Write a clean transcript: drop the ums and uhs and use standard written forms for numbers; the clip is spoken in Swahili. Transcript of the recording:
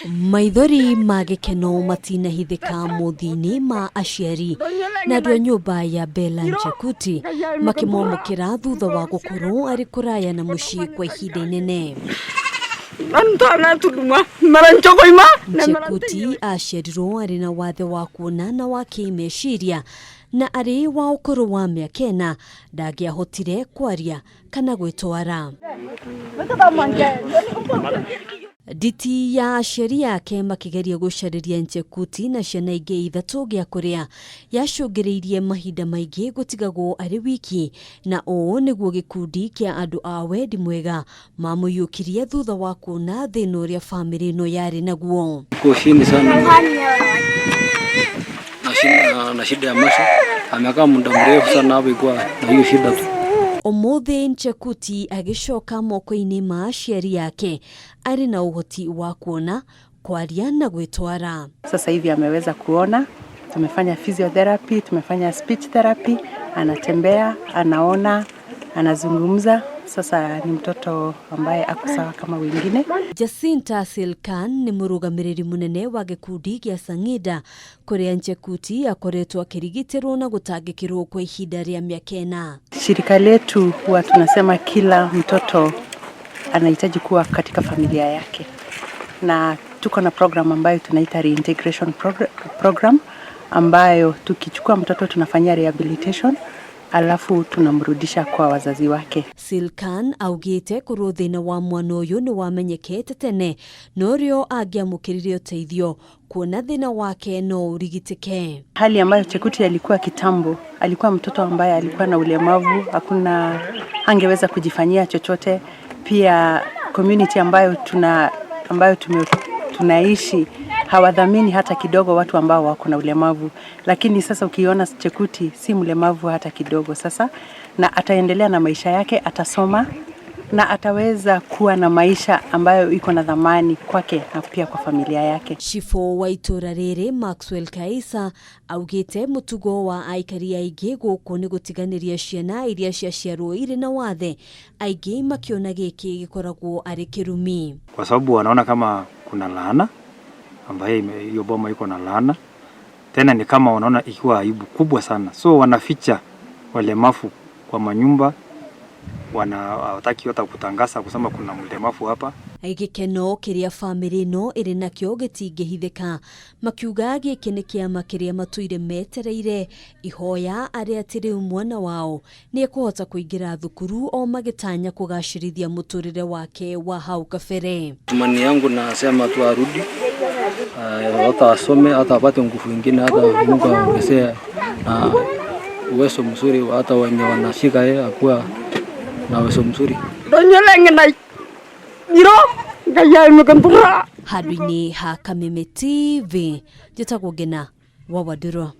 Maithori ma gikeno matinahithika muthi-ini ma aciari na andu a nyumba ya Bella Nchekuti makimwamukira thutha wa gukorwo ari kuraya na mucii kwa ihinda inene. Nchekuti aciarirwo ari na wathe wa kuona na wa kimeciria na ari wa ukuru wa miaka 4 ndagiahotire kwaria kana gwitwara. Diti ya aciari yake makigeria gucariria Nchekuti na ciana ingi ithatu gia kuria yacungiriirie mahinda maingi gutigagwo ari wiki na uu niguo gikundi kia andu a wendi mwega mamuyukirie thutha wa kuona thina uria family no yari naguo. Kushini sana na shida ya maisha, amekaa muda mrefu sana hapo kwa na hiyo shida tu. Umuthi Nchekuti agicoka moko-ini ma aciari yake ari na uhoti wa kuona, kwaria na gwitwara. Sasa hivi ameweza kuona, tumefanya physiotherapy, tumefanya speech therapy, anatembea, anaona, anazungumza. Sasa ni mtoto ambaye ako sawa kama wengine. Jacinta Silkan ni murugamiriri munene wa gikundi gia Sangida kuria Nchekuti akoretwo akirigitwo na gutangikirwo kwa ihinda ria miaka 4. Shirika letu huwa tunasema kila mtoto anahitaji kuwa katika familia yake. Na tuko na program ambayo tunaita reintegration program ambayo tukichukua mtoto tunafanyia rehabilitation alafu tunamrudisha kwa wazazi wake. Silkan augite kuru thina wa mwana uyu ni wamenyekete tene norio agiamukiririo uteithio kuona thina wake no urigitike. Hali ambayo Nchekuti alikuwa kitambo, alikuwa mtoto ambaye alikuwa na ulemavu, hakuna angeweza kujifanyia chochote. Pia community ambayo tunaishi hawadhamini hata kidogo watu ambao wako na ulemavu, lakini sasa ukiona Nchekuti si mlemavu hata kidogo sasa, na ataendelea na maisha yake, atasoma na ataweza kuwa na maisha ambayo iko na dhamani kwake na pia kwa familia yake. Shifo wa ituura riri Maxwell Kaisa augite mutugo wa aikari aingĩ gũkũ ni gutiganiria ciana iria ciaciarwo iri na wathe, aingĩ makiona giki gikoragwo ari kirumi, kwa sababu wanaona kama kuna laana ambaye hiyo boma iko na laana, tena ni kama wanaona ikiwa aibu kubwa sana, so wanaficha walemavu kwa manyumba, wanataki hata kutangaza kusema kuna mlemavu hapa. Gikeno kiria family no iri nakyo gitingihithika, makiuga giki ni kiama kiria matuire metereire ihoya aria atiri mwana wao ni ekuhota kuingira thukuru o magitanya kugacirithia muturire wake wa hau kabere. Tumani yangu nasema tu arudi, hata asome, hata apate nguvu nyingine, hata Mungu aongezee na uwezo mzuri, hata wenye wanashika yeye akuwa na uwezo mzuri. Hadwini ha Kameme TV jitagwo Ngina wa Waduro.